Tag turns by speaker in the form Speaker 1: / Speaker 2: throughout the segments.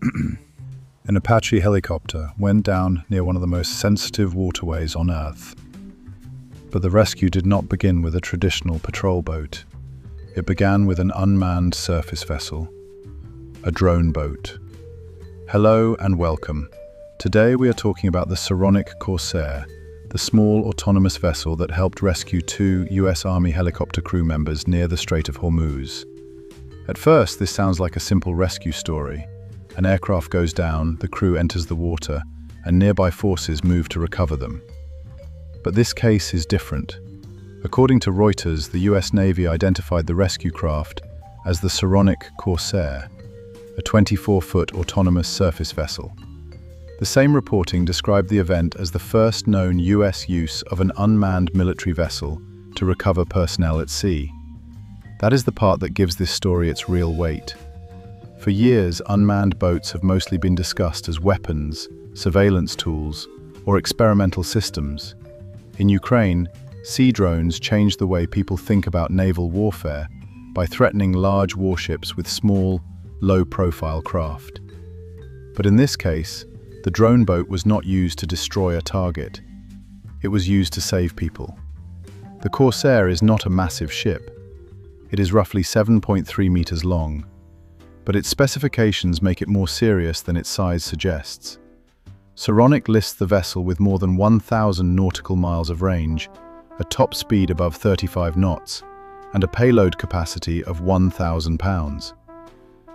Speaker 1: An Apache helicopter went down near one of the most sensitive waterways on Earth. But the rescue did not begin with a traditional patrol boat. It began with an unmanned surface vessel, a drone boat. Hello and welcome. Today we are talking about the Saronic Corsair, the small autonomous vessel that helped rescue 2 US Army helicopter crew members near the Strait of Hormuz. At first, this sounds like a simple rescue story. An aircraft goes down, the crew enters the water, and nearby forces move to recover them. But this case is different. According to Reuters, the US Navy identified the rescue craft as the Saronic Corsair, a 24-foot autonomous surface vessel. The same reporting described the event as the first known US use of an unmanned military vessel to recover personnel at sea. That is the part that gives this story its real weight. For years, unmanned boats have mostly been discussed as weapons, surveillance tools, or experimental systems. In Ukraine, sea drones changed the way people think about naval warfare by threatening large warships with small, low-profile craft. But in this case, the drone boat was not used to destroy a target. It was used to save people. The Corsair is not a massive ship. It is roughly 7.3 meters long, but its specifications make it more serious than its size suggests. Saronic lists the vessel with more than 1,000 nautical miles of range, a top speed above 35 knots, and a payload capacity of 1,000 pounds.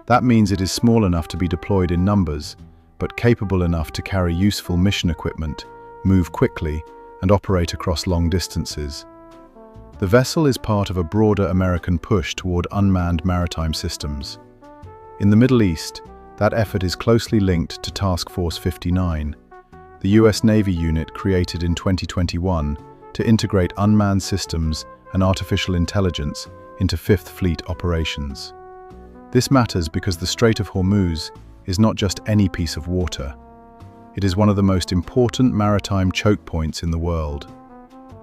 Speaker 1: That means it is small enough to be deployed in numbers, but capable enough to carry useful mission equipment, move quickly, and operate across long distances. The vessel is part of a broader American push toward unmanned maritime systems. In the Middle East, that effort is closely linked to Task Force 59, the US Navy unit created in 2021 to integrate unmanned systems and artificial intelligence into Fifth Fleet operations. This matters because the Strait of Hormuz is not just any piece of water. It is one of the most important maritime choke points in the world.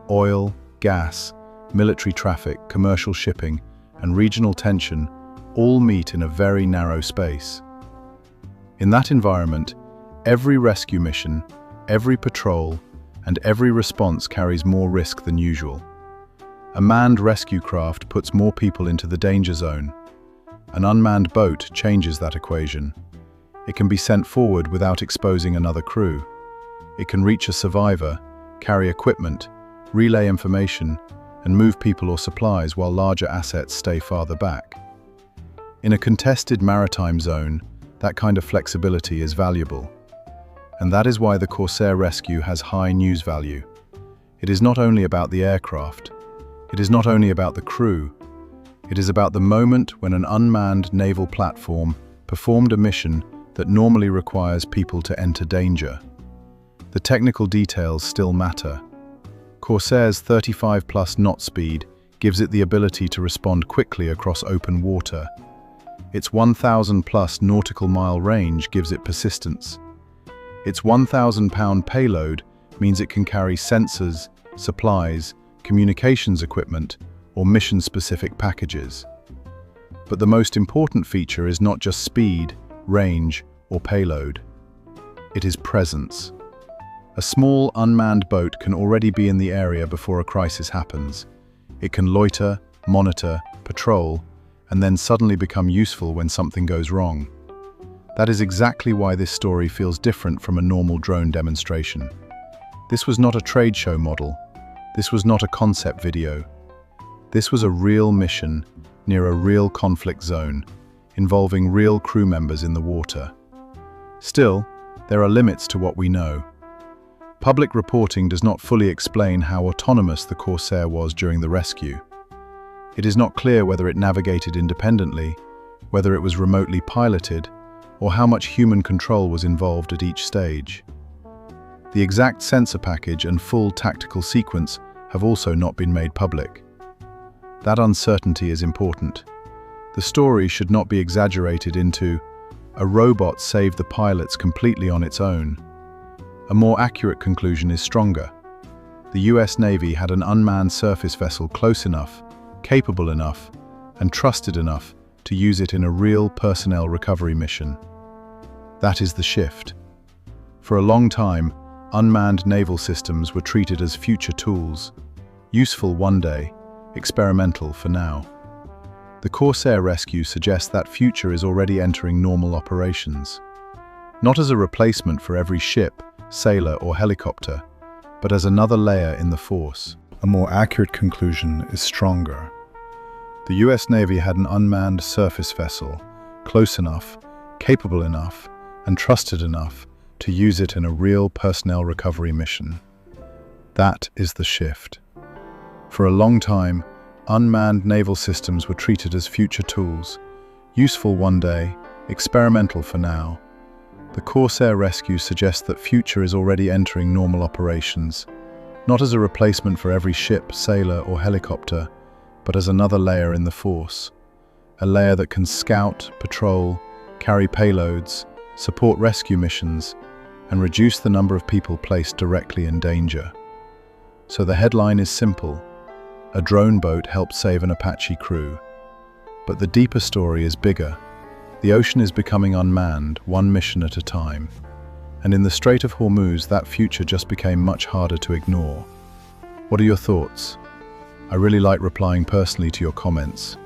Speaker 1: Oil, gas, military traffic, commercial shipping, and regional tension all meet in a very narrow space. In that environment, every rescue mission, every patrol, and every response carries more risk than usual. A manned rescue craft puts more people into the danger zone. An unmanned boat changes that equation. It can be sent forward without exposing another crew. It can reach a survivor, carry equipment, relay information, and move people or supplies while larger assets stay farther back. In a contested maritime zone, that kind of flexibility is valuable. And that is why the Corsair rescue has high news value. It is not only about the aircraft. It is not only about the crew. It is about the moment when an unmanned naval platform performed a mission that normally requires people to enter danger. The technical details still matter. Corsair's 35+ knot speed gives it the ability to respond quickly across open water. Its 1,000+ nautical mile range gives it persistence. Its 1,000-pound payload means it can carry sensors, supplies, communications equipment, or mission-specific packages. But the most important feature is not just speed, range, or payload. It is presence. A small, unmanned boat can already be in the area before a crisis happens. It can loiter, monitor, patrol, and then suddenly become useful when something goes wrong. That is exactly why this story feels different from a normal drone demonstration. This was not a trade show model. This was not a concept video. This was a real mission near a real conflict zone, involving real crew members in the water. Still, there are limits to what we know. Public reporting does not fully explain how autonomous the Corsair was during the rescue. It is not clear whether it navigated independently, whether it was remotely piloted, or how much human control was involved at each stage. The exact sensor package and full tactical sequence have also not been made public. That uncertainty is important. The story should not be exaggerated into a robot saved the pilots completely on its own. A more accurate conclusion is stronger. The US Navy had an unmanned surface vessel close enough, capable enough, and trusted enough to use it in a real personnel recovery mission. That is the shift. For a long time, unmanned naval systems were treated as future tools, useful one day, experimental for now. The Corsair rescue suggests that future is already entering normal operations, not as a replacement for every ship, sailor, or helicopter, but as another layer in the force. A more accurate conclusion is stronger. The US Navy had an unmanned surface vessel, close enough, capable enough, and trusted enough to use it in a real personnel recovery mission. That is the shift. For a long time, unmanned naval systems were treated as future tools, useful one day, experimental for now. The Corsair rescue suggests that future is already entering normal operations, not as a replacement for every ship, sailor, or helicopter, but as another layer in the force. A layer that can scout, patrol, carry payloads, support rescue missions, and reduce the number of people placed directly in danger. So the headline is simple: a drone boat helped save an Apache crew. But the deeper story is bigger. The ocean is becoming unmanned, one mission at a time. And in the Strait of Hormuz, that future just became much harder to ignore. What are your thoughts? I really like replying personally to your comments.